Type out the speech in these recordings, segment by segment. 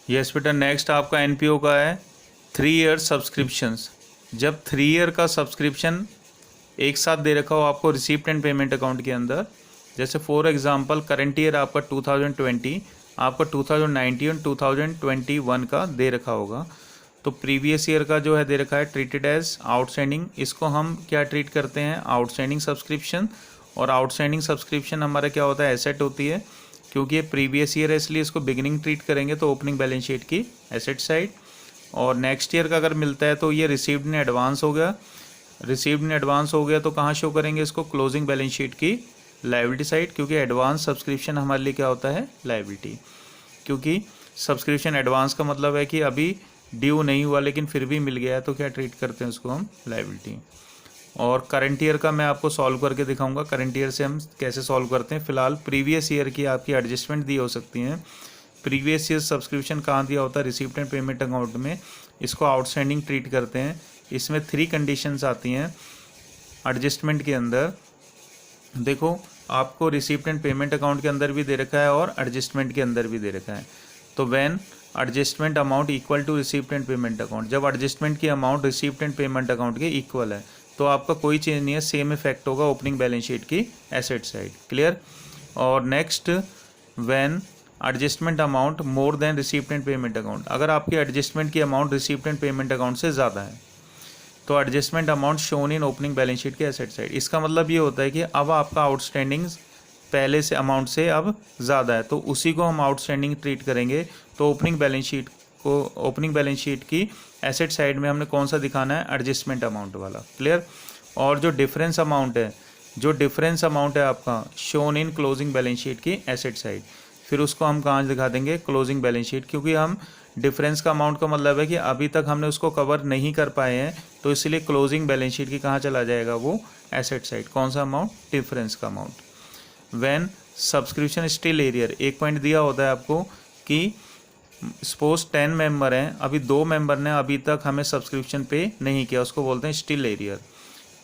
Yes बेटा, next आपका NPO का है 3 ईयर सब्सक्रिप्शंस। जब 3 ईयर का सब्सक्रिप्शन एक साथ दे रखा हो आपको रिसीप्ट एंड पेमेंट अकाउंट के अंदर, जैसे फॉर एग्जांपल करंट ईयर आपका 2020, आपका 2019 और 2021 का दे रखा होगा, तो प्रीवियस ईयर का जो है दे रखा है ट्रीटेड एज आउटस्टैंडिंग। इसको हम क्या ट्रीट करते हैं, आउटस्टैंडिंग सब्सक्रिप्शन। और आउटस्टैंडिंग सब्सक्रिप्शन हमारा क्या होता है, एसेट होती है, क्योंकि ये प्रीवियस ईयर है इसलिए इसको बिगिनिंग ट्रीट करेंगे तो ओपनिंग बैलेंस शीट की एसेट साइड। और नेक्स्ट ईयर का अगर मिलता है तो ये रिसीव्ड इन एडवांस हो गया, रिसीव्ड इन एडवांस हो गया तो कहाँ शो करेंगे इसको, क्लोजिंग बैलेंस शीट की लायबिलिटी साइड, क्योंकि एडवांस सब्सक्रिप्शन हमारे लिए क्या होता है, लायबिलिटी। क्योंकि सब्सक्रिप्शन एडवांस का मतलब है कि अभी ड्यू नहीं हुआ लेकिन फिर भी मिल गया है, तो क्या ट्रीट करते हैं उसको हम, लायबिलिटी। और करंट ईयर का मैं आपको सॉल्व करके दिखाऊंगा, करंट ईयर से हम कैसे सॉल्व करते हैं। फिलहाल प्रीवियस ईयर की आपकी एडजस्टमेंट दी हो सकती हैं। प्रीवियस ईयर सब्सक्रिप्शन कहाँ दिया होता है, रिसीप्ट एंड पेमेंट अकाउंट में, इसको आउटस्टैंडिंग ट्रीट करते हैं। इसमें 3 कंडीशंस आती हैं एडजस्टमेंट के अंदर। देखो आपको रिसीप्ट एंड पेमेंट अकाउंट के अंदर भी दे रखा है और एडजस्टमेंट के अंदर भी दे रखा है। तो when adjustment amount equal to receipt and payment account, जब एडजस्टमेंट की amount receipt and payment account के इक्वल है तो आपका कोई चेंज नहीं है, सेम इफेक्ट होगा ओपनिंग बैलेंस शीट की एसेट साइड। क्लियर। और next, when adjustment amount more than receipt and payment account, अगर आपकी एडजस्टमेंट की amount receipt and payment account से ज़्यादा है तो adjustment amount shown in opening balance sheet के एसेट साइड। इसका मतलब ये होता है कि अब आपका आउटस्टैंडिंग पहले से अमाउंट से अब ज़्यादा है तो उसी को हम आउटस्टैंडिंग ट्रीट करेंगे। तो ओपनिंग बैलेंस शीट को, ओपनिंग बैलेंस शीट की एसेट साइड में हमने कौन सा दिखाना है, एडजस्टमेंट अमाउंट वाला। क्लियर। और जो डिफरेंस अमाउंट है, जो डिफरेंस अमाउंट है आपका shown in closing balance sheet की एसेट साइड, फिर उसको हम कहाँ दिखा देंगे, क्लोजिंग बैलेंस शीट। क्योंकि हम डिफरेंस का अमाउंट का मतलब है कि अभी तक हमने उसको कवर नहीं कर पाए हैं, तो इसलिए क्लोजिंग बैलेंस शीट की कहाँ चला जाएगा, वो एसेट साइड। कौन सा अमाउंट, डिफरेंस का amount. When subscription still arrear, एक पॉइंट दिया होता है आपको कि सपोज 10 मेंबर हैं, अभी 2 मेंबर ने अभी तक हमें सब्सक्रिप्शन पे नहीं किया, उसको बोलते हैं स्टिल एरियर।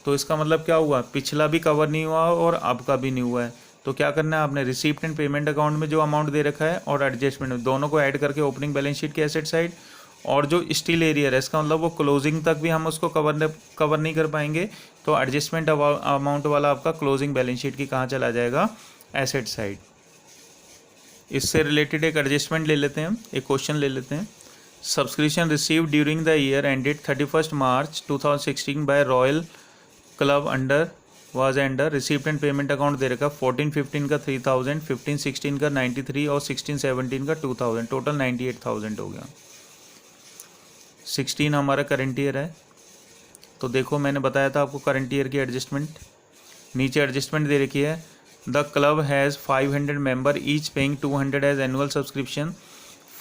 तो इसका मतलब क्या हुआ, पिछला भी कवर नहीं हुआ और अब का भी नहीं हुआ है। तो क्या करना है आपने, रिसीप्ट एंड पेमेंट अकाउंट में जो अमाउंट दे रखा है और एडजस्टमेंट में, दोनों को ऐड करके ओपनिंग बैलेंस शीट के एसेट साइड। और जो स्टिल एरियर है इसका मतलब वो क्लोजिंग तक भी हम उसको कवर नहीं कर पाएंगे, तो एडजस्टमेंट अमाउंट वाला आपका क्लोजिंग बैलेंस शीट की कहाँ चला जाएगा, एसेट साइड। इससे रिलेटेड एक एडजस्टमेंट ले लेते हैं हम, एक क्वेश्चन ले लेते हैं। Subscription receive during the year ended 31 March 2016 by royal club under was under receipt and payment account दे रखा 14-15 का 3000, 15-16 का 93 और 16-17 का 2000, टोटल 98,000 हो गया। 16 हमारा करंट ईयर है, तो देखो मैंने बताया था आपको करंट ईयर की एडजस्टमेंट, नीचे एडजस्टमेंट दे रखी है। The club has 500 member each paying 200 as annual subscription.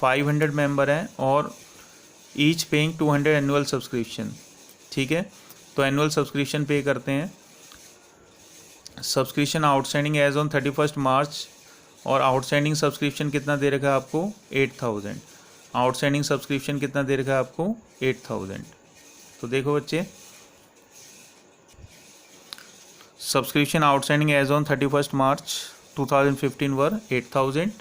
500 member हैं और ईच पेइंग 200 एनुअल सब्सक्रिप्शन। ठीक है, तो एनुअल सब्सक्रिप्शन पे करते हैं। सब्सक्रिप्शन आउटस्टैंडिंग एज ऑन 31 मार्च, और आउटस्टैंडिंग सब्सक्रिप्शन कितना दे रखा है आपको, 8000। आउटस्टैंडिंग सब्सक्रिप्शन कितना दे रखा है आपको, 8000। तो देखो बच्चे, सब्सक्रिप्शन आउटस्टैंडिंग एज ऑन 31 मार्च 2015 वर 8000।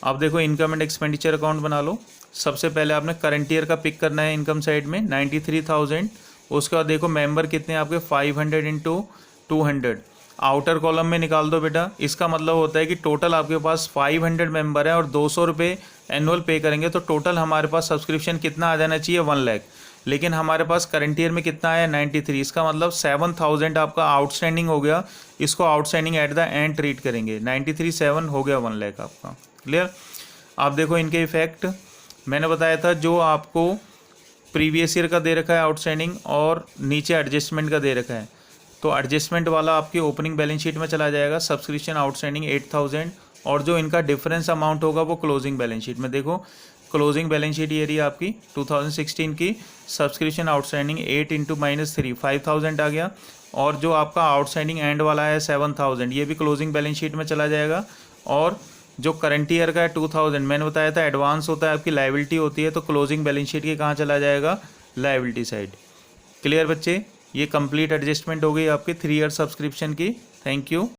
अब देखो इनकम एंड एक्सपेंडिचर अकाउंट बना लो। सबसे पहले आपने करंट ईयर का पिक करना है इनकम साइड में 93,000। उसके बाद देखो मेंबर कितने आपके 500 इंटू 200, आउटर कॉलम में निकाल दो बेटा। इसका मतलब होता है कि टोटल आपके पास 500 मेंबर है और 200 रुपये एनुअल पे करेंगे, तो टोटल हमारे पास सब्सक्रिप्शन कितना आ जाना चाहिए, 1 लाख। लेकिन हमारे पास करंट ईयर में कितना आया, 93। इसका मतलब 7,000 आपका आउटस्टैंडिंग हो गया। इसको outstanding at the end treat करेंगे। 93 7 हो गया 1 लाख आपका। क्लियर। आप देखो इनके इफेक्ट मैंने बताया था, जो आपको प्रीवियस ईयर का दे रखा है आउटस्टैंडिंग और नीचे एडजस्टमेंट का दे रखा है, तो एडजस्टमेंट वाला आपकी ओपनिंग बैलेंस शीट में चला जाएगा। सब्सक्रिप्शन आउटस्टैंडिंग 8000 और जो इनका डिफरेंस अमाउंट होगा वो क्लोजिंग बैलेंस शीट में। देखो क्लोजिंग बैलेंस शीट ये रही आपकी 2016 की। सब्सक्रिप्शन आउटस्टैंडिंग 8 इंटू -3 5000 आ गया, और जो आपका आउटस्टैंडिंग एंड वाला है 7000, ये भी क्लोजिंग बैलेंस शीट में चला जाएगा। और जो करंट ईयर का है 2000, मैंने बताया था एडवांस होता है आपकी लायबिलिटी होती है, तो क्लोजिंग बैलेंस शीट की कहाँ चला जाएगा, लायबिलिटी साइड। क्लियर बच्चे, ये कंप्लीट एडजस्टमेंट हो गई आपकी 3 ईयर सब्सक्रिप्शन की। Thank you.